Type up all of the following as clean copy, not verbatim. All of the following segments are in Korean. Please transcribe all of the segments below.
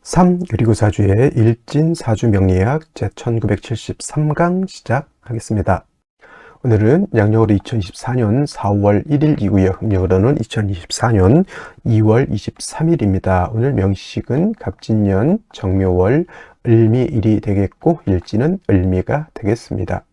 3요리고사주의 일진사주명리학 제1973강 시작하겠습니다. 오늘은 양력으로 2024년 4월 1일이고요. 음력으로는 2024년 2월 23일입니다. 오늘 명식은 갑진년 정묘월 을미일이 되겠고 일진은 을미가 되겠습니다.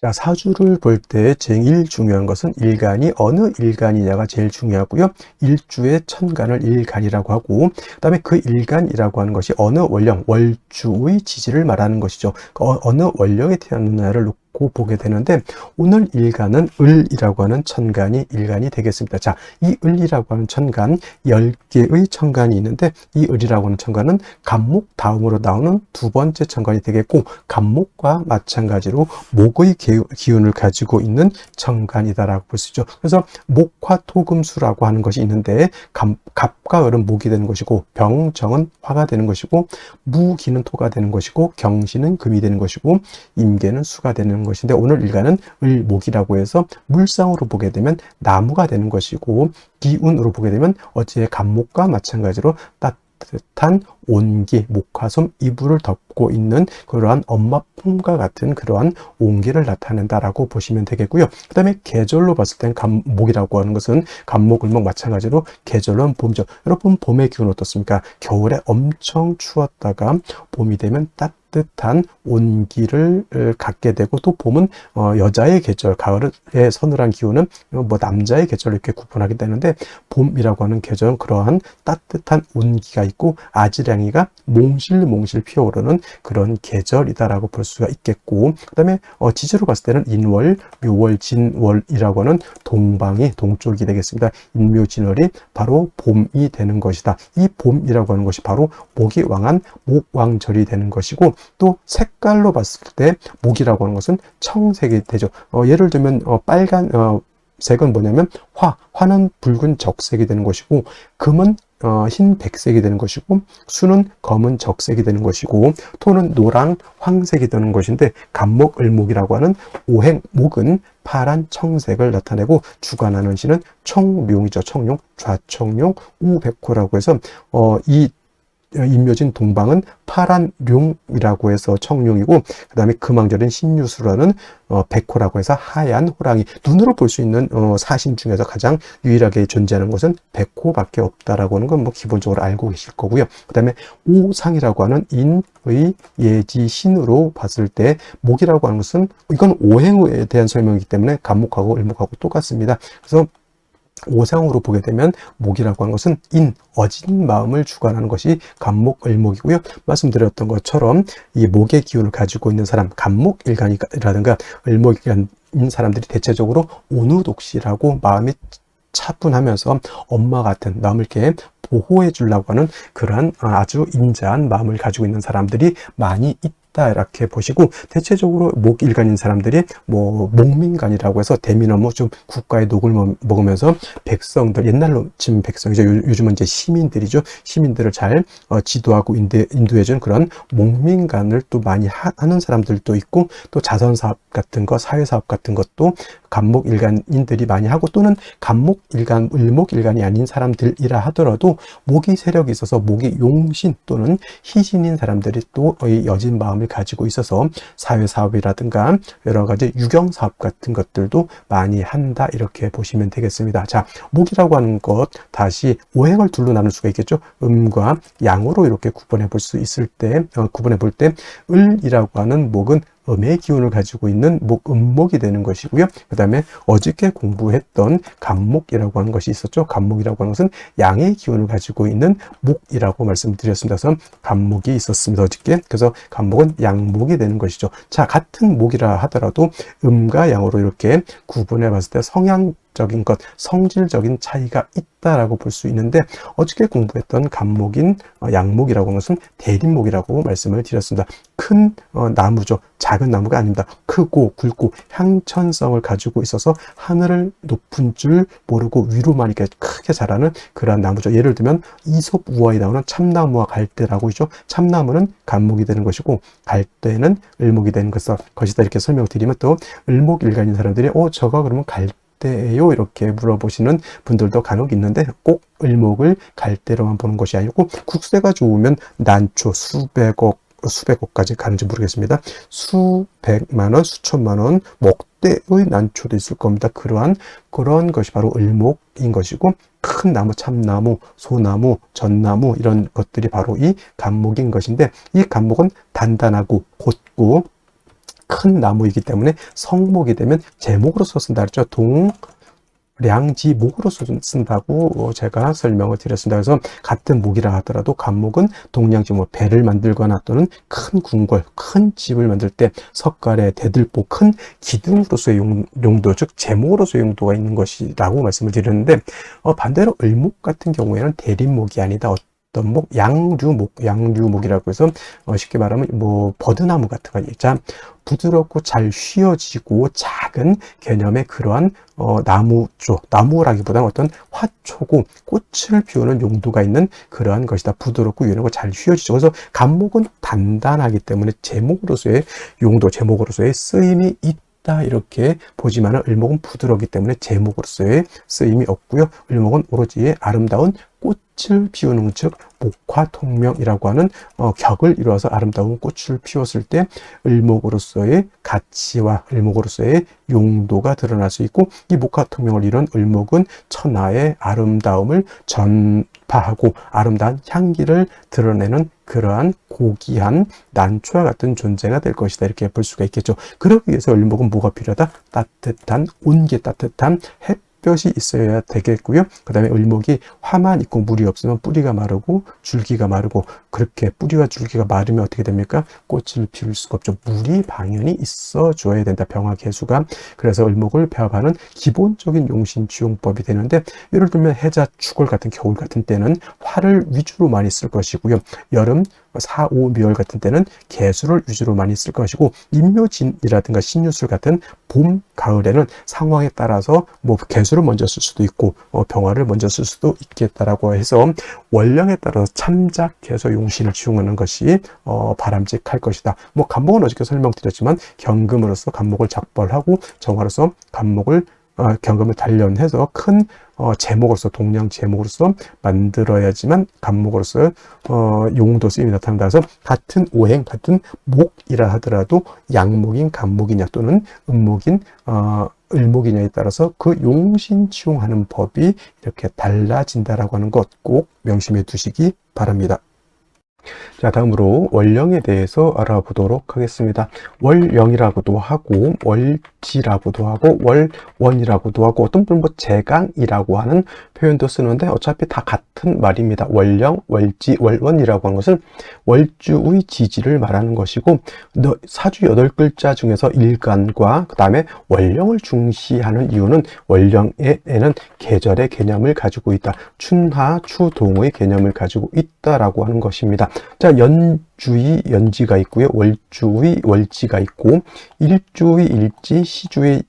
자, 사주를 볼 때 제일 중요한 것은 일간이 어느 일간이냐가 제일 중요하고요. 일주의 천간을 일간이라고 하고, 그 다음에 그 일간이라고 하는 것이 어느 월령, 월주의 지지를 말하는 것이죠. 어느 월령에 태어났느냐를 놓고 보게 되는데, 오늘 일간은 을이라고 하는 천간이 일간이 되겠습니다. 자, 이 을이라고 하는 천간, 10개의 천간이 있는데, 이 을이라고 하는 천간은 간목 다음으로 나오는 두 번째 천간이 되겠고, 간목과 마찬가지로 목의 기운을 가지고 있는 천간이다라고 볼 수 있죠. 그래서 목화토금수라고 하는 것이 있는데, 갑과 을은 목이 되는 것이고, 병정은 화가 되는 것이고, 무기는 토가 되는 것이고, 경신은 금이 되는 것이고, 임계는 수가 되는 것인데, 오늘 일간은 을목이라고 해서 물상으로 보게 되면 나무가 되는 것이고, 기운으로 보게 되면 어찌의 간목과 마찬가지로 따뜻한 온기, 목화솜, 이불을 덮고 있는 그러한 엄마 품과 같은 그러한 온기를 나타낸다라고 보시면 되겠고요. 그 다음에 계절로 봤을 땐 간목이라고 하는 것은 간목, 을목 마찬가지로 계절은 봄이죠. 여러분 봄의 기운 어떻습니까? 겨울에 엄청 추웠다가 봄이 되면 따뜻한 온기를 갖게 되고, 또 봄은 여자의 계절, 가을의 서늘한 기운은 남자의 계절로 이렇게 구분하게 되는데, 봄이라고 하는 계절은 그러한 따뜻한 온기가 있고 아지랑이가 몽실몽실 피어오르는 그런 계절이다라고 볼 수가 있겠고, 그 다음에 지지로 봤을 때는 인월, 묘월, 진월이라고 하는 동방이 동쪽이 되겠습니다. 인묘진월이 바로 봄이 되는 것이다. 이 봄이라고 하는 것이 바로 목이 왕한 목왕절이 되는 것이고, 또 색깔로 봤을 때 목이라고 하는 것은 청색이 되죠. 예를 들면 빨간 색은 뭐냐면 화는 붉은 적색이 되는 것이고, 금은 흰 백색이 되는 것이고, 수는 검은 적색이 되는 것이고, 토는 노랑 황색이 되는 것인데, 간목, 을목이라고 하는 오행목은 파란 청색을 나타내고, 주관하는 신은 청룡이죠. 청룡, 좌청룡, 우백호라고 해서 이 인묘진 동방은 파란 룡이라고 해서 청룡이고, 그 다음에 금왕절인 신유수라는 백호라고 해서 하얀 호랑이. 눈으로 볼 수 있는 사신 중에서 가장 유일하게 존재하는 것은 백호밖에 없다라고 하는 건 기본적으로 알고 계실 거고요. 그 다음에 오상이라고 하는 인의 예지 신으로 봤을 때 목이라고 하는 것은, 이건 오행에 대한 설명이기 때문에 간목하고 을목하고 똑같습니다. 그래서 오상으로 보게 되면 목이라고 하는 것은 어진 마음을 주관하는 것이 간목, 을목이고요. 말씀드렸던 것처럼 이 목의 기운을 가지고 있는 사람, 간목일간이라든가 을목일간인 사람들이 대체적으로 온우독실하고 마음이 차분하면서 엄마 같은, 남을 이렇게 보호해 주려고 하는 그러한 아주 인자한 마음을 가지고 있는 사람들이 많이 있다, 이렇게 보시고, 대체적으로 목일간인 사람들이 목민간이라고 해서 대미나무 좀 국가의 녹을 먹으면서 백성들, 옛날로 치면 백성이죠. 요즘은 이제 시민들이죠. 시민들을 잘 지도하고 인도해준 그런 목민간을 또 많이 하는 사람들도 있고, 또 자선사업 같은 거, 사회사업 같은 것도 간목일간인들이 많이 하고, 또는 간목일간, 을목일간이 아닌 사람들이라 하더라도 목이 세력이 있어서 목이 용신 또는 희신인 사람들이 또 여진 마음을 가지고 있어서 사회사업이라든가 여러 가지 유경사업 같은 것들도 많이 한다, 이렇게 보시면 되겠습니다. 자, 목이라고 하는 것, 다시 오행을 둘로 나눌 수가 있겠죠. 음과 양으로 이렇게 구분해 볼 수 있을 때, 구분해 볼 때 을이라고 하는 목은 음의 기운을 가지고 있는 음목이 되는 것이고요. 그 다음에 어저께 공부했던 간목이라고 하는 것이 있었죠. 간목이라고 하는 것은 양의 기운을 가지고 있는 목이라고 말씀드렸습니다. 그래서 간목이 있었습니다, 어저께. 그래서 간목은 양목이 되는 것이죠. 자, 같은 목이라 하더라도 음과 양으로 이렇게 구분해 봤을 때 성향적인 것, 성질적인 차이가 있다라고 볼 수 있는데, 어저께 공부했던 간목인 양목이라고 하는 것은 대립목이라고 말씀을 드렸습니다. 큰 나무죠. 작은 나무가 아닙니다. 크고 굵고 향천성을 가지고 있어서 하늘을 높은 줄 모르고 위로만 이렇게 크게 자라는 그러한 나무죠. 예를 들면 이솝 우화에 나오는 참나무와 갈대라고 있죠. 참나무는 간목이 되는 것이고 갈대는 을목이 되는 것이다, 이렇게 설명을 드리면, 또 을목일간인 사람들이 저거 그러면 갈대 때예요? 이렇게 물어보시는 분들도 간혹 있는데 꼭 을목을 갈대로만 보는 것이 아니고 국세가 좋으면 난초 수백억까지 가는지 모르겠습니다. 수백만 원, 수천만 원, 목대의 난초도 있을 겁니다. 그런 것이 바로 을목인 것이고, 큰 나무, 참나무, 소나무, 전나무 이런 것들이 바로 이 간목인 것인데, 이 간목은 단단하고 곧고 큰 나무이기 때문에 성목이 되면 제목으로서 쓴다 그랬죠. 동량지목으로서 쓴다고 제가 설명을 드렸습니다. 그래서 같은 목이라 하더라도 간목은 동량지목, 배를 만들거나 또는 큰 궁궐, 큰 집을 만들 때 석가래, 대들보, 큰 기둥으로서의 용도, 즉 제목으로서의 용도가 있는 것이라고 말씀을 드렸는데, 반대로 을목 같은 경우에는 대립목이 아니다. 어떤 목, 양류목이라고 해서 쉽게 말하면 뭐 버드나무 같은 거 있죠. 부드럽고 잘 휘어지고 작은 개념의 그러한 나무라기보다는 어떤 화초고 꽃을 피우는 용도가 있는 그러한 것이다. 부드럽고 유연하고 잘 휘어지죠. 그래서 간목은 단단하기 때문에 제목으로서의 용도, 제목으로서의 쓰임이 있다. 이렇게 보지만은 을목은 부드럽기 때문에 제목으로서의 쓰임이 없고요. 을목은 오로지 아름다운 꽃을 피우는, 즉 목화통명이라고 하는 격을 이루어서 아름다운 꽃을 피웠을 때 을목으로서의 가치와 을목으로서의 용도가 드러날 수 있고, 이 목화통명을 이룬 을목은 천하의 아름다움을 전파하고 아름다운 향기를 드러내는 그러한 고귀한 난초와 같은 존재가 될 것이다. 이렇게 볼 수가 있겠죠. 그러기 위해서 을목은 뭐가 필요하다? 따뜻한, 온기 따뜻한 햇볕이 있어야 되겠고요. 그 다음에 을목이 화만 있고 물이 없으면 뿌리가 마르고 줄기가 마르고, 그렇게 뿌리와 줄기가 마르면 어떻게 됩니까? 꽃을 피울 수가 없죠. 물이 방연히 있어 줘야 된다. 병화개수가. 그래서 을목을 배합하는 기본적인 용신지용법이 되는데, 예를 들면 해자, 축월 같은 겨울 같은 때는 화를 위주로 많이 쓸 것이고요. 여름, 사, 오, 미월 같은 때는 개수를 위주로 많이 쓸 것이고, 임묘진이라든가 신유술 같은 봄, 가을에는 상황에 따라서 뭐 개수를 먼저 쓸 수도 있고 병화를 먼저 쓸 수도 있겠다라고 해서 원령에 따라서 참작, 개수, 용신을 지용하는 것이 바람직할 것이다. 뭐 간목은 어저께 설명드렸지만 경금으로서 간목을 작벌하고 정화로서 간목을 경금을 단련해서 큰 제목으로서, 동량 제목으로서 만들어야지만 간목으로서 용도 쓰임이 나타난다. 그래서 같은 오행, 같은 목이라 하더라도 양목인 간목이냐 또는 음목인 을목이냐에 따라서 그 용신치용하는 법이 이렇게 달라진다라고 하는 것 꼭 명심해 두시기 바랍니다. 자, 다음으로 월령에 대해서 알아보도록 하겠습니다. 월령이라고도 하고 월지라고도 하고 월원이라고도 하고 어떤 분은 뭐 제강이라고 하는 표현도 쓰는데 어차피 다 같은 말입니다. 월령, 월지, 월원이라고 하는 것은 월주의 지지를 말하는 것이고, 사주 8글자 중에서 일간과 그 다음에 월령을 중시하는 이유는 월령에는 계절의 개념을 가지고 있다. 춘하, 추동의 개념을 가지고 있다라고 하는 것입니다. 자, 연주의 연지가 있고요. 월주의 월지가 있고, 일주의 일지, 시주의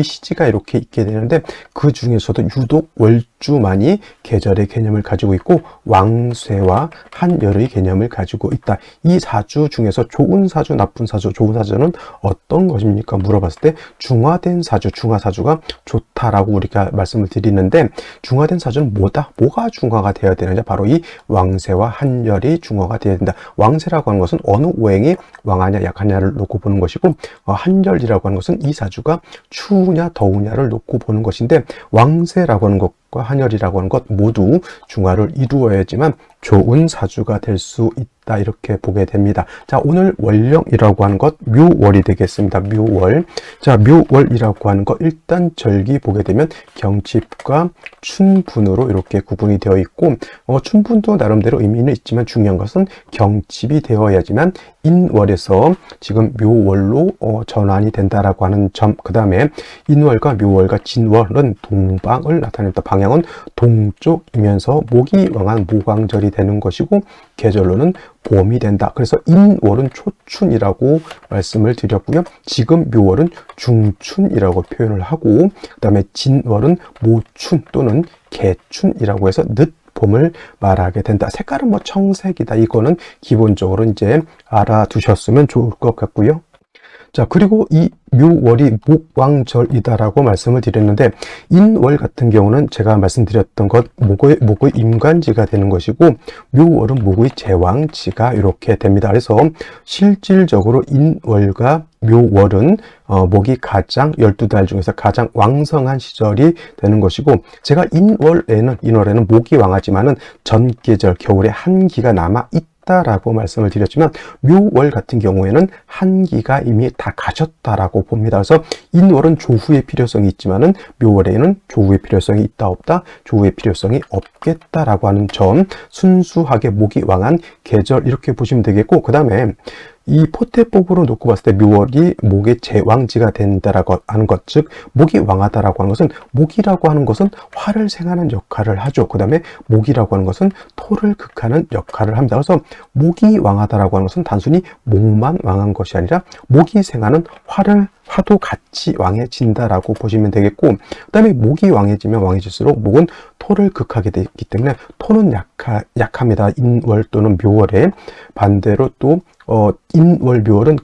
시지가 이렇게 있게 되는데, 그 중에서도 유독 월주만이 계절의 개념을 가지고 있고 왕쇠와 한열의 개념을 가지고 있다. 이 사주 중에서 좋은 사주, 나쁜 사주, 좋은 사주는 어떤 것입니까? 물어봤을 때 중화된 사주, 중화사주가 좋다라고 우리가 말씀을 드리는데, 중화된 사주는 뭐가 중화가 되어야 되느냐? 바로 이 왕쇠와 한열이 중화가 되어야 된다. 왕쇠라고 하는 것은 어느 오행이 왕하냐 약하냐를 놓고 보는 것이고, 한열이라고 하는 것은 이 사주가 추우냐 더우냐를 놓고 보는 것인데, 왕쇠라고 하는 것과 한열이라고 하는 것 모두 중화를 이루어야지만 좋은 사주가 될 수 있다, 이렇게 보게 됩니다. 자, 오늘 월령이라고 하는 것 묘월이 되겠습니다. 묘월. 자, 묘월이라고 하는 것 일단 절기 보게 되면 경칩과 춘분으로 이렇게 구분이 되어 있고, 춘분도 나름대로 의미는 있지만 중요한 것은 경칩이 되어야지만 인월에서 지금 묘월로 전환이 된다라고 하는 점. 그 다음에 인월과 묘월과 진월은 동방을 나타냅니다. 방향은 동쪽이면서 목이 왕한 모광절이 되는 것이고, 계절로는 봄이 된다. 그래서 인월은 초춘이라고 말씀을 드렸고요. 지금 묘월은 중춘이라고 표현을 하고, 그 다음에 진월은 모춘 또는 개춘이라고 해서 늦봄을 말하게 된다. 색깔은 뭐 청색이다. 이거는 기본적으로 이제 알아두셨으면 좋을 것 같고요. 자, 그리고 이 묘월이 목왕절이다라고 말씀을 드렸는데, 인월 같은 경우는 제가 말씀드렸던 것, 목의 임관지가 되는 것이고, 묘월은 목의 제왕지가 이렇게 됩니다. 그래서 실질적으로 인월과 묘월은 목이 가장 12달 중에서 가장 왕성한 시절이 되는 것이고, 제가 인월에는 목이 왕하지만은 전계절 겨울에 한기가 남아 있다라고 말씀을 드렸지만, 묘월 같은 경우에는 한기가 이미 다 가셨다라고 봅니다. 그래서 인월은 조후의 필요성이 있지만은 묘월에는 조후의 필요성이 있다 없다, 조후의 필요성이 없겠다라고 하는 점, 순수하게 목이 왕한 계절 이렇게 보시면 되겠고, 그 다음에 이 포태법으로 놓고 봤을 때 묘월이 목의 제왕지가 된다라고 하는 것, 즉 목이 왕하다라고 하는 것은, 목이라고 하는 것은 화를 생하는 역할을 하죠. 그 다음에 목이라고 하는 것은 토를 극하는 역할을 합니다. 그래서 목이 왕하다라고 하는 것은 단순히 목만 왕한 것이 아니라 목이 생하는 화도 같이 왕해진다라고 보시면 되겠고, 그 다음에 목이 왕해지면 왕해질수록 목은 토를 극하게 되기 때문에 토는 약합니다. 인월 또는 묘월에. 반대로 또 인월 묘월은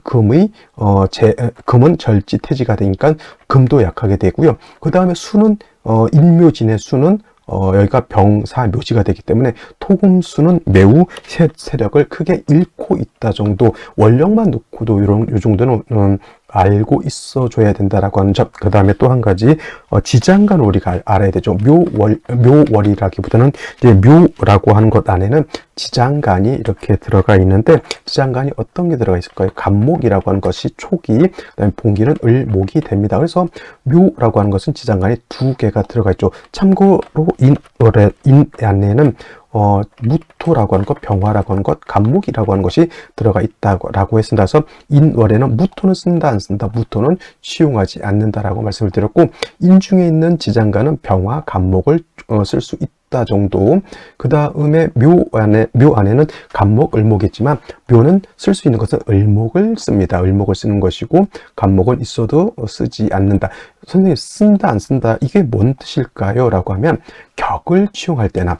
금은 절지태지가 되니까 금도 약하게 되고요. 그 다음에 수는 인묘진의 수는 여기가 병사 묘지가 되기 때문에 토금수는 매우 세력을 크게 잃고 있다 정도, 원령만 놓고도 요 정도는 알고 있어줘야 된다라고 하는 점. 그 다음에 또 한 가지, 지장간을 우리가 알아야 되죠. 묘월이라기보다는 이제 묘라고 하는 것 안에는 지장간이 이렇게 들어가 있는데, 지장간이 어떤 게 들어가 있을까요? 간목이라고 하는 것이 초기, 그다음에 봉기는 을목이 됩니다. 그래서 묘라고 하는 것은 지장간이 2개가 들어가 있죠. 참고로 인 안에는 무토라고 하는 것, 병화라고 하는 것, 간목이라고 하는 것이 들어가 있다고 했습니다. 그래서 인월에는 무토는 쓴다 안 쓴다, 무토는 취용하지 않는다라고 말씀을 드렸고, 인중에 있는 지장간은 병화, 간목을 쓸 수 있다 정도. 그 다음에 묘 안에는 간목, 을목이 있지만 묘는 쓸 수 있는 것은 을목을 씁니다. 을목을 쓰는 것이고, 간목은 있어도 쓰지 않는다. 선생님, 쓴다 안 쓴다, 이게 뭔 뜻일까요? 라고 하면, 격을 취용할 때나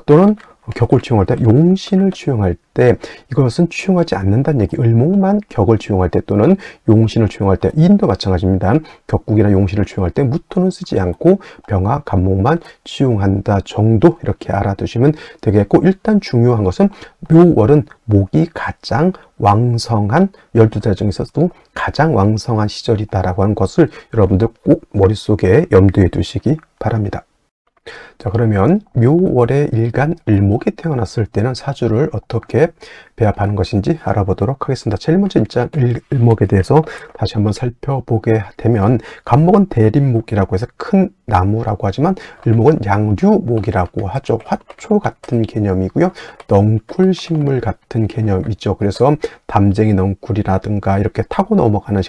또는 격을 취용할 때, 용신을 취용할 때 이것은 취용하지 않는다는 얘기. 을목만 격을 취용할 때 또는 용신을 취용할 때, 인도 마찬가지입니다. 격국이나 용신을 취용할 때 무토는 쓰지 않고 병화, 간목만 취용한다 정도, 이렇게 알아두시면 되겠고, 일단 중요한 것은 묘월은 목이 가장 왕성한, 12달 중에서도 가장 왕성한 시절이다라고 하는 것을 여러분들 꼭 머릿속에 염두에 두시기 바랍니다. 자, 그러면 묘월의 일간 을목이 태어났을 때는 사주를 어떻게 배합하는 것인지 알아보도록 하겠습니다. 제일 먼저 일단 을목에 대해서 다시 한번 살펴보게 되면, 간목은 대림목이라고 해서 큰 나무라고 하지만 을목은 양류목이라고 하죠. 화초 같은 개념이고요. 넝쿨식물 같은 개념이죠. 그래서 담쟁이 넝쿨이라든가 이렇게 타고 넘어가는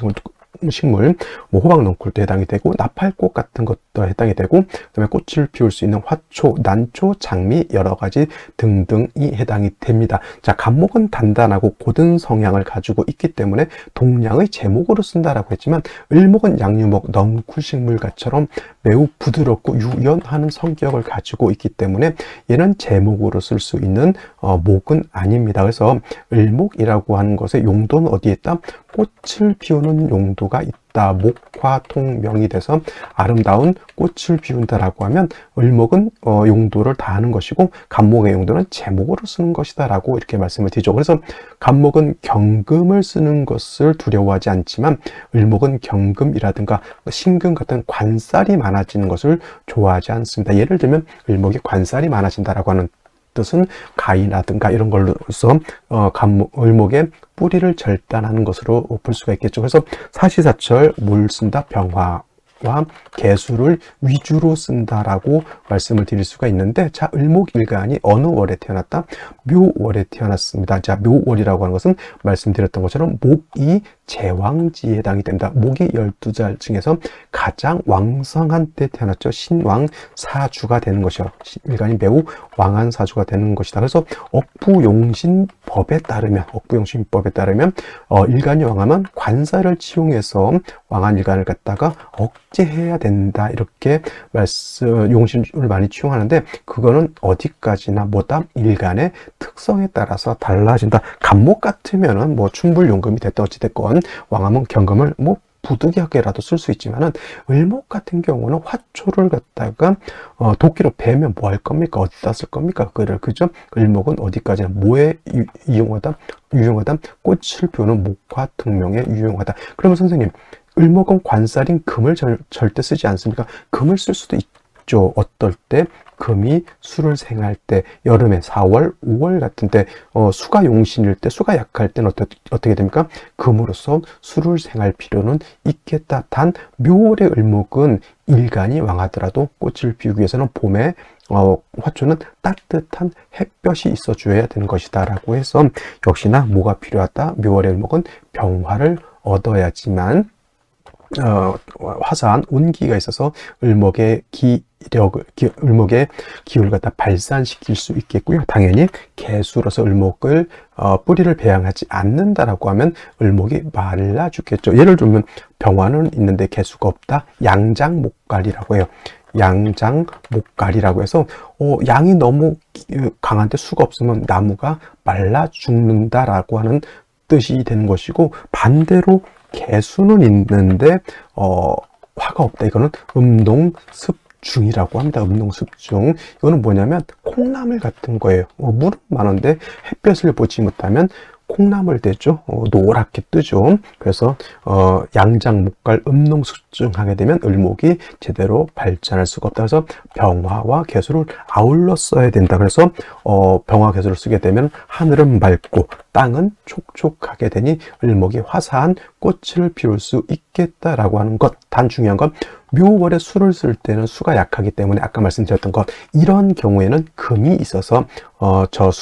식물, 뭐 호박 넝쿨도 해당이 되고, 나팔꽃 같은 것도 해당이 되고, 그다음에 꽃을 피울 수 있는 화초, 난초, 장미 여러 가지 등등이 해당이 됩니다. 자, 간목은 단단하고 고든 성향을 가지고 있기 때문에 동량의 제목으로 쓴다라고 했지만, 을목은 양류목, 넝쿨식물과처럼 매우 부드럽고 유연하는 성격을 가지고 있기 때문에 얘는 제목으로 쓸 수 있는 목은 아닙니다. 그래서 을목이라고 하는 것의 용도는 어디에 있다? 꽃을 피우는 용도가 있다. 목화통명이 돼서 아름다운 꽃을 피운다라고 하면, 을목은 용도를 다하는 것이고, 간목의 용도는 제목으로 쓰는 것이다 라고 이렇게 말씀을 드리죠. 그래서 간목은 경금을 쓰는 것을 두려워하지 않지만, 을목은 경금이라든가 신금 같은 관살이 많아지는 것을 좋아하지 않습니다. 예를 들면 을목이 관살이 많아진다라고 하는 뜻은 가위라든가 이런 걸로서 을목의 뿌리를 절단하는 것으로 볼 수가 있겠죠. 그래서 사시사철 뭘 쓴다? 병화와 개수를 위주로 쓴다라고 말씀을 드릴 수가 있는데, 자, 을목일간이 어느 월에 태어났다? 묘월에 태어났습니다. 자, 묘월이라고 하는 것은 말씀드렸던 것처럼 목이 제왕지에 해당이 됩니다. 목이 12달 중에서 가장 왕성한 때 태어났죠. 신왕 사주가 되는 것이요. 일간이 매우 왕한 사주가 되는 것이다. 그래서 억부용신 법에 따르면, 억부용신법에 따르면 일간이 왕하면 관사를 치용해서 왕한 일간을 갖다가 억제해야 된다, 이렇게 용신을 많이 치용하는데, 그거는 어디까지나 뭐다? 일간의 특성에 따라서 달라진다. 간목 같으면은 뭐 충불용금이 됐다 어찌됐건 왕하면 경금을 뭐 부득이하게라도 쓸 수 있지만은, 을목 같은 경우는 화초를 갖다가 도끼로 베면 뭐 할 겁니까? 어디다 쓸 겁니까? 그거를, 그죠? 을목은 어디까지나 뭐에 유용하다? 꽃을 피우는 목화 등명에 유용하다. 그러면 선생님, 을목은 관살인 금을 절대 쓰지 않습니까? 금을 쓸 수도 있죠. 어떨 때? 금이 수를 생할 때, 여름에 4월, 5월 같은 때, 수가 용신일 때, 수가 약할 때는 어떻게 됩니까? 금으로서 수를 생할 필요는 있겠다. 단, 묘월의 을목은 일간이 왕하더라도 꽃을 피우기 위해서는 봄에 화초는 따뜻한 햇볕이 있어줘야 되는 것이다 라고 해서, 역시나 뭐가 필요하다? 묘월의 을목은 병화를 얻어야지만 화사한 온기가 있어서 을목의 을목의 기운을 갖다 발산시킬 수 있겠고요. 당연히 개수로서 을목을 뿌리를 배양하지 않는다라고 하면 을목이 말라 죽겠죠. 예를 들면 병화는 있는데 개수가 없다. 양장목갈이라고 해요. 양장목갈이라고 해서 양이 너무 강한데 수가 없으면 나무가 말라 죽는다라고 하는 뜻이 되는 것이고, 반대로 개수는 있는데 화가 없다. 이거는 음농습중이라고 합니다. 음농습중. 이거는 뭐냐면 콩나물 같은 거예요. 물은 많은데 햇볕을 보지 못하면 콩나물 되죠. 노랗게 뜨죠. 그래서 양장목갈 음농습중 하게 되면 을목이 제대로 발전할 수가 없다. 그래서 병화와 개수를 아울러 써야 된다. 그래서 병화 개수를 쓰게 되면 하늘은 맑고 땅은 촉촉하게 되니 을목이 화사한 꽃을 피울 수 있겠다라고 하는 것. 단 중요한 건 묘월에 수를 쓸 때는 수가 약하기 때문에 아까 말씀드렸던 것, 이런 경우에는 금이 있어서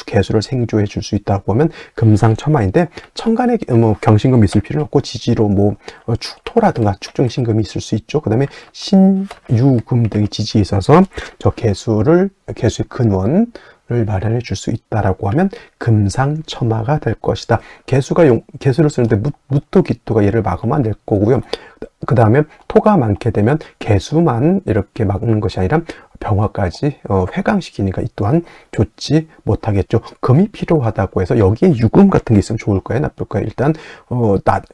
개수를 생조해 줄 수 있다고 하면 금상첨화인데, 천간에 경신금이 있을 필요는 없고 지지로 축토라든가 축중신금이 있을 수 있죠. 그 다음에 신유금 등이 지지에 있어서 저 개수의 근원을 마련해 줄 수 있다라고 하면 금상첨화가 될 것이다. 개수를 쓰는데 무토 기토가 얘를 막으면 안 될 거고요. 그 다음에 토가 많게 되면 개수만 이렇게 막는 것이 아니라 병화까지 회강시키니까 이 또한 좋지 못하겠죠. 금이 필요하다고 해서 여기에 유금 같은 게 있으면 좋을까요? 나쁠까요? 일단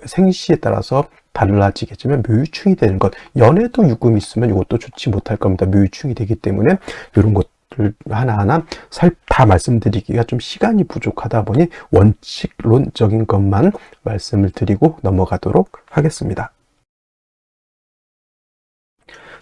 생시에 따라서 달라지겠지만 묘유충이 되는 것, 연에도 유금이 있으면 이것도 좋지 못할 겁니다. 묘유충이 되기 때문에 이런 것들 하나하나 다 말씀드리기가 좀 시간이 부족하다 보니 원칙론적인 것만 말씀을 드리고 넘어가도록 하겠습니다.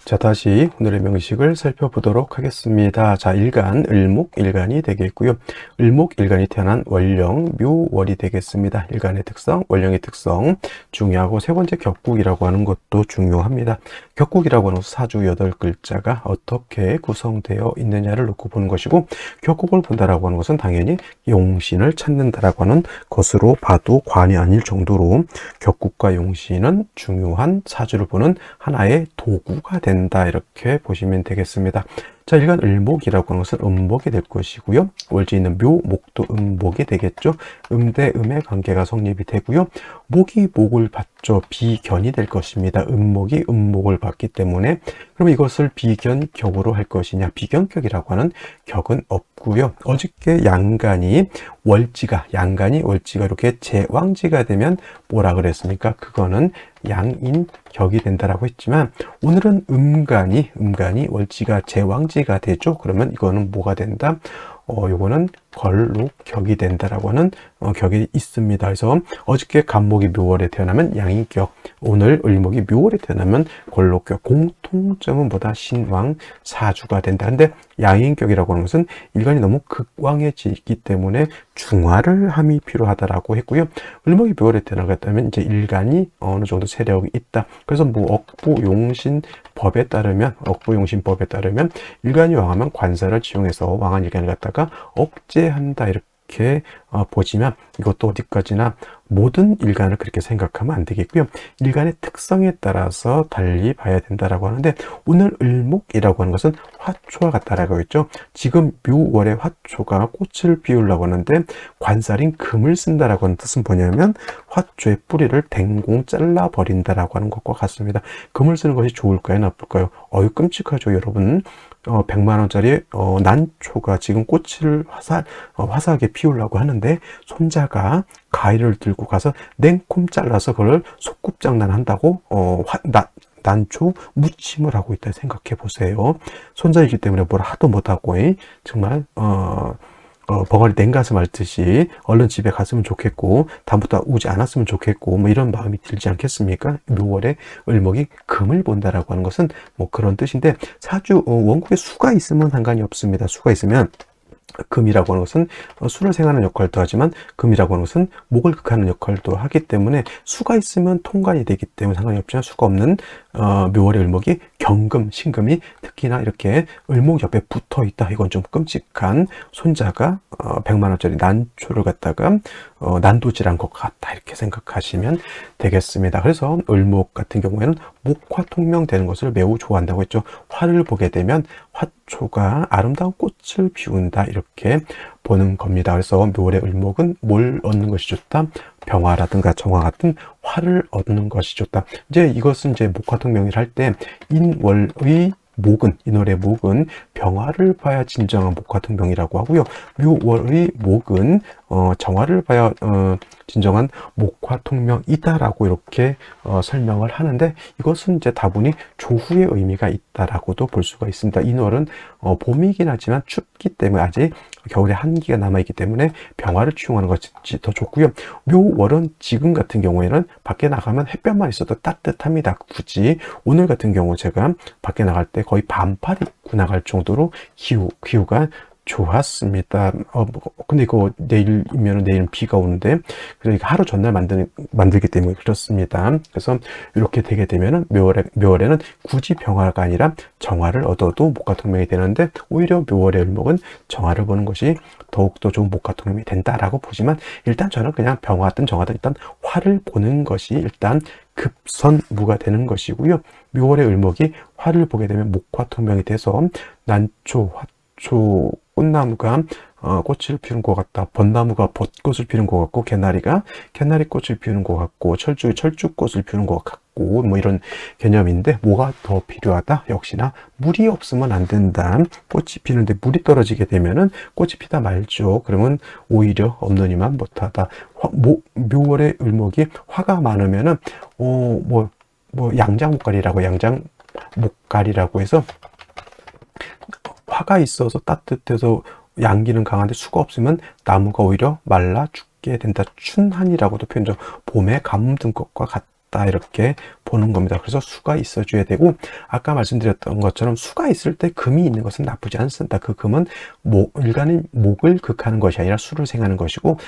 자, 다시 오늘의 명식을 살펴보도록 하겠습니다. 자, 일간, 을목, 일간이 되겠고요. 을목, 일간이 태어난 월령, 묘월이 되겠습니다. 일간의 특성, 월령의 특성 중요하고, 세 번째 격국이라고 하는 것도 중요합니다. 격국이라고 하는 사주 8글자가 어떻게 구성되어 있느냐를 놓고 보는 것이고, 격국을 본다라고 하는 것은 당연히 용신을 찾는다라고 하는 것으로 봐도 과언이 아닐 정도로 격국과 용신은 중요한 사주를 보는 하나의 도구가 된다, 이렇게 보시면 되겠습니다. 자, 일간 을목이라고 하는 것은 음목이 될 것이고요. 월지 있는 묘, 목도 음목이 되겠죠. 대 음의 관계가 성립이 되고요. 목이 목을 받죠. 비견이 될 것입니다. 음목이 음목을 받기 때문에. 그럼 이것을 비견격으로 할 것이냐? 비견격이라고 하는 격은 없고요. 어저께 양간이 월지가 이렇게 제왕지가 되면 뭐라 그랬습니까? 그거는 양인격이 된다라고 했지만, 오늘은 음간이 월지가 제왕지가 되죠. 그러면 이거는 뭐가 된다? 요거는 걸록격이 된다라고 하는 격이 있습니다. 그래서 어저께 간목이 묘월에 태어나면 양인격, 오늘 을목이 묘월에 태어나면 걸록격, 공통점은 뭐다? 신왕 사주가 된다. 근데 양인격이라고 하는 것은 일간이 너무 극왕해지기 때문에 중화를 함이 필요하다라고 했고요. 을목이 묘월에 태어나겠다면 이제 일간이 어느 정도 세력이 있다. 그래서 억부용신법에 따르면 일간이 왕하면 관사를 지용해서 왕한 일간을 갖다가 억제한다, 이렇게 이렇게 보지만 이것도 어디까지나 모든 일간을 그렇게 생각하면 안 되겠고요. 일간의 특성에 따라서 달리 봐야 된다라고 하는데, 오늘 을목이라고 하는 것은 화초와 같다라고 했죠. 지금 묘월에 화초가 꽃을 피우려고 하는데 관살인 금을 쓴다라고 하는 뜻은 뭐냐면 화초의 뿌리를 댕공 잘라버린다라고 하는 것과 같습니다. 금을 쓰는 것이 좋을까요, 나쁠까요? 어유 끔찍하죠, 여러분. 100만 원짜리 난초가 지금 꽃을 화사하게 피우려고 하는데 손자가 가위를 들고 가서 냉큼 잘라서 그걸 소꿉장난한다고 난초 무침을 하고 있다 생각해 보세요. 손자이기 때문에 뭘 하도 못하고 정말 벙어리 냉가슴 앓듯이 얼른 집에 갔으면 좋겠고 다음부터 오지 않았으면 좋겠고 뭐 이런 마음이 들지 않겠습니까? 묘월에 을목이 금을 본다라고 하는 것은 뭐 그런 뜻인데, 사주 원국에 수가 있으면 상관이 없습니다. 수가 있으면 금이라고 하는 것은 수를 생하는 역할도 하지만 금이라고 하는 것은 목을 극하는 역할도 하기 때문에 수가 있으면 통관이 되기 때문에 상관이 없지만, 수가 없는 묘월의 을목이 경금, 신금이 특히나 이렇게 을목 옆에 붙어 있다. 이건 좀 끔찍한, 손자가 100만 원짜리 난초를 갖다가 난도질한 것 같다, 이렇게 생각하시면 되겠습니다. 그래서 을목 같은 경우에는 목화 통명되는 것을 매우 좋아한다고 했죠. 화를 보게 되면 화초가 아름다운 꽃을 피운다, 이렇게 보는 겁니다. 그래서 묘월의 을목은 뭘 얻는 것이 좋다? 병화라든가 정화 같은 화를 얻는 것이 좋다. 이제 이것은 이제 목화통명을 할 때 인월의 목은, 인월의 목은 병화를 봐야 진정한 목화통명이라고 하고요. 묘월의 목은 정화를 봐야 진정한 목화통명이다라고 이렇게 설명을 하는데, 이것은 이제 다분히 조후의 의미가 있다라고도 볼 수가 있습니다. 인월은 봄이긴 하지만 춥기 때문에 아직 겨울에 한기가 남아있기 때문에 병화를 취용하는 것이 더 좋고요. 묘월은 지금 같은 경우에는 밖에 나가면 햇볕만 있어도 따뜻합니다. 굳이 오늘 같은 경우 제가 밖에 나갈 때 거의 반팔 입고 나갈 정도로 기후가 좋았습니다. 근데 이거 내일이면 내일은 비가 오는데, 그러니까 하루 전날 만들기 때문에 그렇습니다. 그래서 이렇게 되게 되면은 묘월에는 굳이 병화가 아니라 정화를 얻어도 목화통명이 되는데, 오히려 묘월의 을목은 정화를 보는 것이 더욱더 좋은 목화통명이 된다라고 보지만, 일단 저는 그냥 병화든 정화든 일단 화를 보는 것이 일단 급선무가 되는 것이고요. 묘월의 을목이 화를 보게 되면 목화통명이 돼서 난초, 화초, 꽃나무가 꽃을 피우는 것 같다. 벚나무가 벚꽃을 피우는 것 같고, 개나리가 개나리꽃을 피우는 것 같고, 철쭉꽃을 피우는 것 같고, 뭐 이런 개념인데, 뭐가 더 필요하다? 역시나 물이 없으면 안 된다. 꽃이 피는데 물이 떨어지게 되면은 꽃이 피다 말죠. 그러면 오히려 없느니만 못하다. 묘월의 을목이 화가 많으면은 양장목갈이라고 해서 화가 있어서 따뜻해서 양기는 강한데 수가 없으면 나무가 오히려 말라 죽게 된다. 춘한이라고도 표현죠. 봄에 가뭄 든 것과 같다, 이렇게 보는 겁니다. 그래서 수가 있어줘야 되고, 아까 말씀드렸던 것처럼 수가 있을 때 금이 있는 것은 나쁘지 않습니다. 그 금은 일간의 목을 극하는 것이 아니라 수를 생하는 것이고,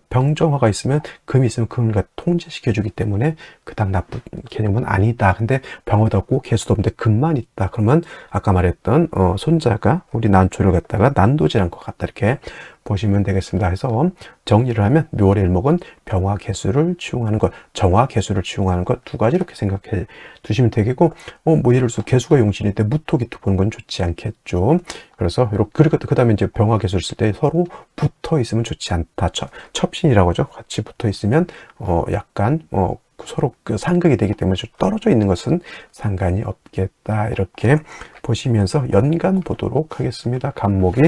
병정화가 있으면 금이 있으면 금을 통제시켜주기 때문에 그닥 나쁜 개념은 아니다. 근데 병화도 없고 개수도 없는데 금만 있다, 그러면 아까 말했던 손자가 우리 난초를 갖다가 난도질한 것 같다, 이렇게 보시면 되겠습니다. 그래서 정리를 하면 묘월의 을목은 병화 개수를 치용하는 것, 정화 개수를 치용하는 것, 두 가지 이렇게 생각해 두시면 되겠고, 뭐 예를 들어서 개수가 용신일 때 무토기토 보는 건 좋지 않겠죠. 그래서 이렇게 그 다음에 이제 병화 개수를 쓸 때 서로 붙어 있으면 좋지 않다. 첩신이라고 하죠. 같이 붙어 있으면 약간 서로 그 상극이 되기 때문에 좀 떨어져 있는 것은 상관이 없겠다, 이렇게 보시면서 연간 보도록 하겠습니다. 간목이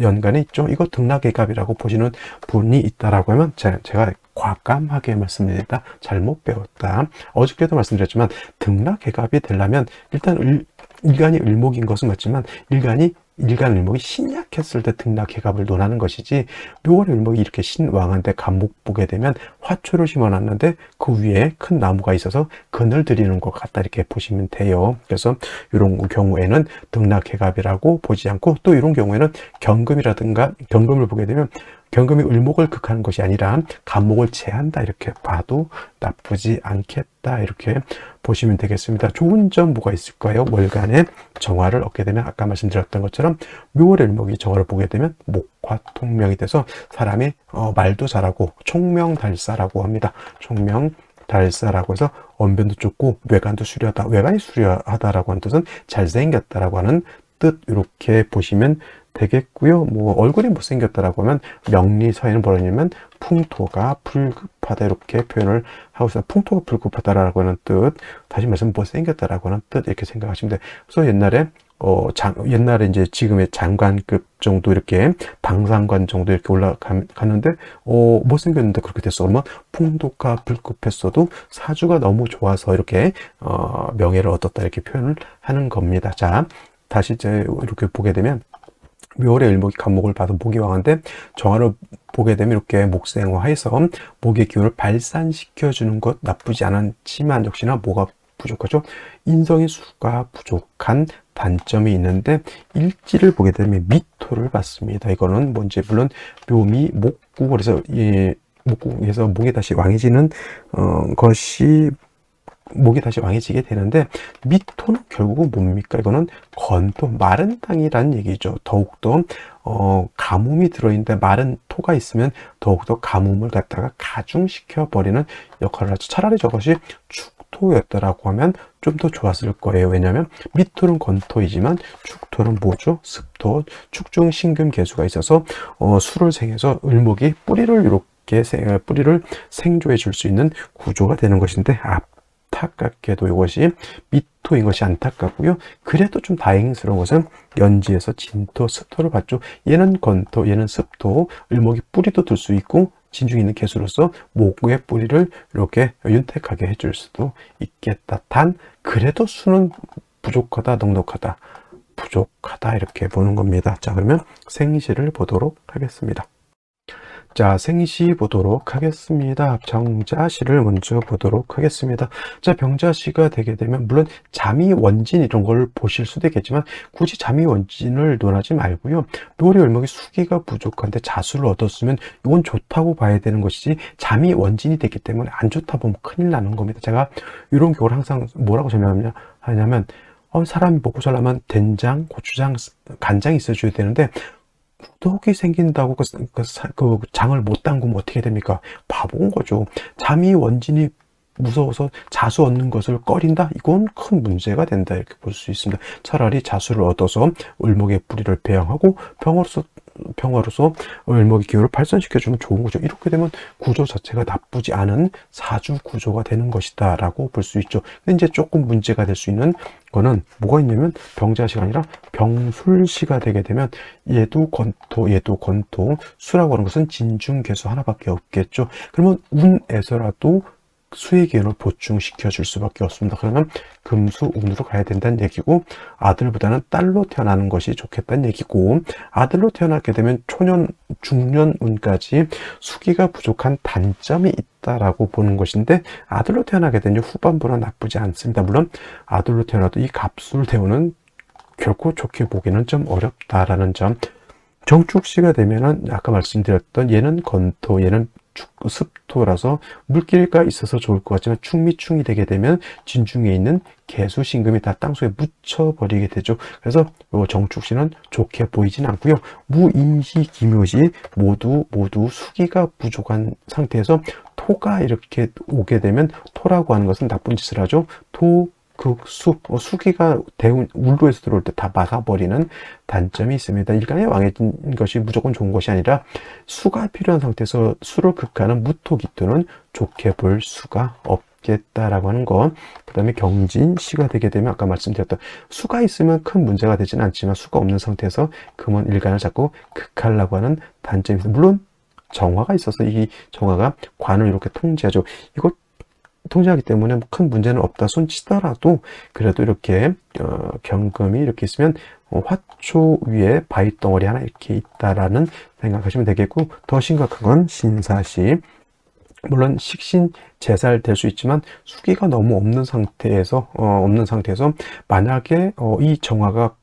연간에 있죠. 이거 등락애갑이라고 보시는 분이 있다라고 하면 제가 과감하게 말씀드립니다. 잘못 배웠다. 어저께도 말씀드렸지만 등락애갑이 되려면 일단 일간이 을목인 것은 맞지만 일간 을목이 신약했을 때 등락해갑을 논하는 것이지, 묘월의 을목이 이렇게 신왕한테 간목 보게 되면 화초를 심어놨는데 그 위에 큰 나무가 있어서 그늘 들이는 것 같다, 이렇게 보시면 돼요. 그래서 이런 경우에는 등락해갑이라고 보지 않고, 또 이런 경우에는 경금을 보게 되면 경금이 을목을 극하는 것이 아니라 간목을 제한다 이렇게 봐도 나쁘지 않겠다 이렇게 보시면 되겠습니다. 좋은 점 뭐가 있을까요? 월간에 정화를 얻게 되면 아까 말씀드렸던 것처럼 묘월의 을목이 정화를 보게 되면 목화 통명이 돼서 사람이 말도 잘하고 총명달사라고 합니다. 총명달사라고 해서 언변도 좁고 외관도 수려하다. 외관이 수려하다라고 하는 뜻은 잘생겼다라고 하는 뜻 이렇게 보시면 되겠고요. 뭐 얼굴이 못생겼다라고 하면 명리서에는 뭐냐면 풍토가 불급하다 이렇게 표현을 하고 있어요. 풍토가 불급하다라고 하는 뜻, 다시 말해서 못생겼다라고 하는 뜻 이렇게 생각하시면 돼요. 그래서 옛날에 이제 지금의 장관급 정도 이렇게 당상관 정도 이렇게 올라갔는데 못생겼는데 그렇게 됐어. 그러면 풍토가 불급했어도 사주가 너무 좋아서 이렇게 명예를 얻었다 이렇게 표현을 하는 겁니다. 자, 다시 이제 이렇게 보게 되면 묘월의 을목이 간목을 봐서 목이 왕한데 정화를 보게 되면 이렇게 목생화해서 목의 기운을 발산시켜 주는 것 나쁘지 않지만 역시나 뭐가 부족하죠? 인성의 수가 부족한 단점이 있는데 일지를 보게 되면 미토를 받습니다. 이거는 뭔지 물론 묘미 목구 그래서 이 목구에서 목이 다시 왕해지는 것이 목이 다시 왕해지게 되는데 미토는 결국은 뭡니까? 이거는 건토, 마른 땅이라는 얘기죠. 더욱더 가뭄이 들어있는데 마른 토가 있으면 더욱더 가뭄을 갖다가 가중시켜 버리는 역할을 하죠. 차라리 저것이 축토였다라고 하면 좀 더 좋았을 거예요. 왜냐하면 미토는 건토이지만 축토는 뭐죠? 습토, 축중 신금 개수가 있어서 수를 생해서 을목이 뿌리를 생조해 줄 수 있는 구조가 되는 것인데 안타깝게도 이것이 미토인 것이 안타깝고요. 그래도 좀 다행스러운 것은 연지에서 진토, 습토를 봤죠. 얘는 건토, 얘는 습토, 을목이 뿌리도 둘 수 있고 진중에 있는 개수로서 목의 뿌리를 이렇게 윤택하게 해줄 수도 있겠다. 단 그래도 수는 부족하다, 넉넉하다, 부족하다 이렇게 보는 겁니다. 자, 그러면 생시를 보도록 하겠습니다. 자, 생시 보도록 하겠습니다. 병자시를 먼저 보도록 하겠습니다. 자, 병자시가 되게 되면 물론 잠이 원진 이런 걸 보실 수도 있겠지만 굳이 잠이 원진을 논하지 말고요. 묘월의 을목이 수기가 부족한데 자수를 얻었으면 이건 좋다고 봐야 되는 것이지 잠이 원진이 됐기 때문에 안 좋다 보면 큰일 나는 겁니다. 제가 이런 경우를 항상 뭐라고 설명하냐면 사람이 먹고 살려면 된장, 고추장, 간장이 있어줘야 되는데 구독이 생긴다고 그 장을 못 담그면 어떻게 됩니까? 바본 거죠. 잠이 원진이 무서워서 자수 얻는 것을 꺼린다? 이건 큰 문제가 된다 이렇게 볼 수 있습니다. 차라리 자수를 얻어서 을목의 뿌리를 배양하고 평화로서 을목의 기운을 발산시켜주면 좋은 거죠. 이렇게 되면 구조 자체가 나쁘지 않은 사주 구조가 되는 것이다 라고 볼 수 있죠. 근데 이제 조금 문제가 될 수 있는 거는 뭐가 있냐면 병자시가 아니라 병술시가 되게 되면 얘도 건토, 수라고 하는 것은 진중개수 하나밖에 없겠죠. 그러면 운에서라도 수의 기운을 보충시켜 줄 수밖에 없습니다. 그러면 금수운으로 가야 된다는 얘기고 아들보다는 딸로 태어나는 것이 좋겠다는 얘기고 아들로 태어나게 되면 초년, 중년운까지 수기가 부족한 단점이 있다라고 보는 것인데 아들로 태어나게 되면 후반부는 나쁘지 않습니다. 물론 아들로 태어나도 이 갑술대운은 결코 좋게 보기는 좀 어렵다라는 점. 정축시가 되면은 아까 말씀드렸던 얘는 건토, 얘는 습토라서 물기가 있어서 좋을 것 같지만 충미충이 되게 되면 진중에 있는 개수 신금이 다 땅속에 묻혀버리게 되죠. 그래서 정축시는 좋게 보이진 않고요. 무인시, 기묘시 모두 수기가 부족한 상태에서 토가 이렇게 오게 되면 토라고 하는 것은 나쁜 짓을 하죠. 수기가 울로에서 들어올 때 다 막아버리는 단점이 있습니다. 일간에 왕해진 것이 무조건 좋은 것이 아니라 수가 필요한 상태에서 수를 극하는 무토기토는 좋게 볼 수가 없겠다라고 하는 것. 그 다음에 경진시가 되게 되면 아까 말씀드렸던 수가 있으면 큰 문제가 되지는 않지만 수가 없는 상태에서 금원 일간을 자꾸 극하려고 하는 단점이 있습니다. 물론 정화가 있어서 이 정화가 관을 이렇게 통제하죠. 이거 통제하기 때문에 큰 문제는 없다 손치더라도 그래도 이렇게 경금이 이렇게 있으면 화초 위에 바위 덩어리 하나 이렇게 있다라는 생각하시면 되겠고 더 심각한 건 신사시. 물론 식신 제살 될 수 있지만 수기가 너무 없는 상태에서 만약에 이 정화가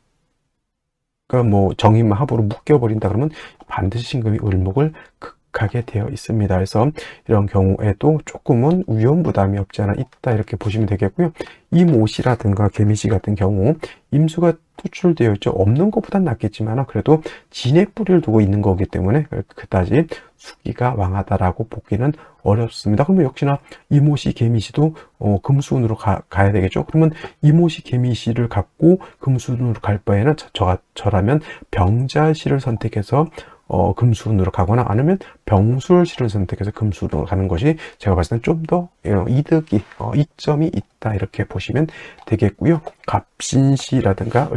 뭐 정인만 합으로 묶여버린다 그러면 반드시 신금이 을목을 극하게 되어 있습니다. 그래서 이런 경우에도 조금은 위험 부담이 없지 않아 있다 이렇게 보시면 되겠고요. 이모씨라든가 개미씨 같은 경우 임수가 투출되어 있죠. 없는 것보단 낫겠지만 그래도 진의 뿌리를 두고 있는 거기 때문에 그다지 수기가 왕하다라고 보기는 어렵습니다. 그러면 역시나 이모씨 개미씨도 금수운으로 가야 되겠죠. 그러면 이모씨 개미씨를 갖고 금수운으로 갈 바에는 저라면 병자씨를 선택해서 금수운으로 가거나 아니면 병술씨를 선택해서 금수운으로 가는 것이 제가 봤을 때는 좀 더 이득이 이점이 있다 이렇게 보시면 되겠고요. 갑신씨라든가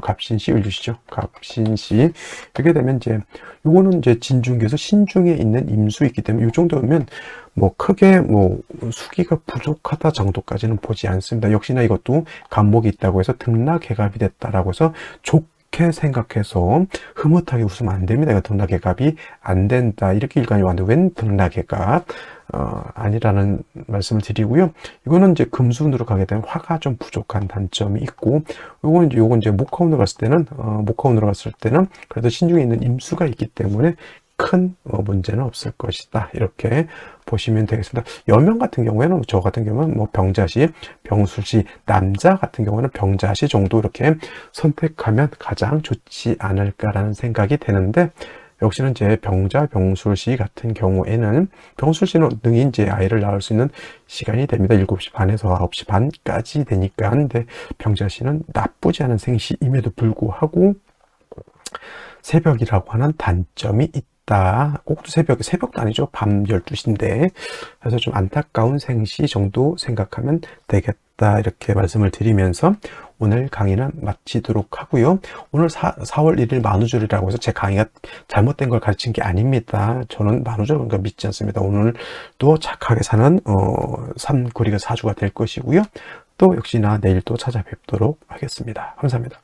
갑신씨, 을류씨죠. 갑신씨 이렇게 되면 이제 요거는 이제 진중기에서 신중에 있는 임수 있기 때문에 이 정도면 뭐 크게 뭐 수기가 부족하다 정도까지는 보지 않습니다. 역시나 이것도 간목이 있다고 해서 등락개갑이 됐다라고 해서 좋게 생각해서 흐뭇하게 웃으면 안 됩니다. 이거 등락개갑이 안 된다 이렇게 일관이 왔는데 웬 등락개갑 아니라는 말씀을 드리고요. 이거는 이제 금수운으로 가게 되면 화가 좀 부족한 단점이 있고, 요건 이제 목화운으로 갔을 때는 그래도 신중에 있는 임수가 있기 때문에 큰 문제는 없을 것이다 이렇게 보시면 되겠습니다. 여명 같은 경우에는 저 같은 경우는 뭐 병자시, 병술시, 남자 같은 경우는 병자시 정도 이렇게 선택하면 가장 좋지 않을까라는 생각이 되는데, 역시는 이제 병자, 병술시 같은 경우에는 병술시는 능히 이제 아이를 낳을 수 있는 시간이 됩니다. 7시 반에서 9시 반까지 되니까. 근데 병자시는 나쁘지 않은 생시임에도 불구하고 새벽이라고 하는 단점이 있다. 꼭 새벽도 아니죠. 밤 12시인데. 그래서 좀 안타까운 생시 정도 생각하면 되겠다. 이렇게 말씀을 드리면서 오늘 강의는 마치도록 하고요. 오늘 4월 1일 만우절이라고 해서 제 강의가 잘못된 걸 가르친 게 아닙니다. 저는 만우절 그러니까 믿지 않습니다. 오늘도 착하게 사는 삼구리가 사주가 될 것이고요. 또 역시나 내일 또 찾아뵙도록 하겠습니다. 감사합니다.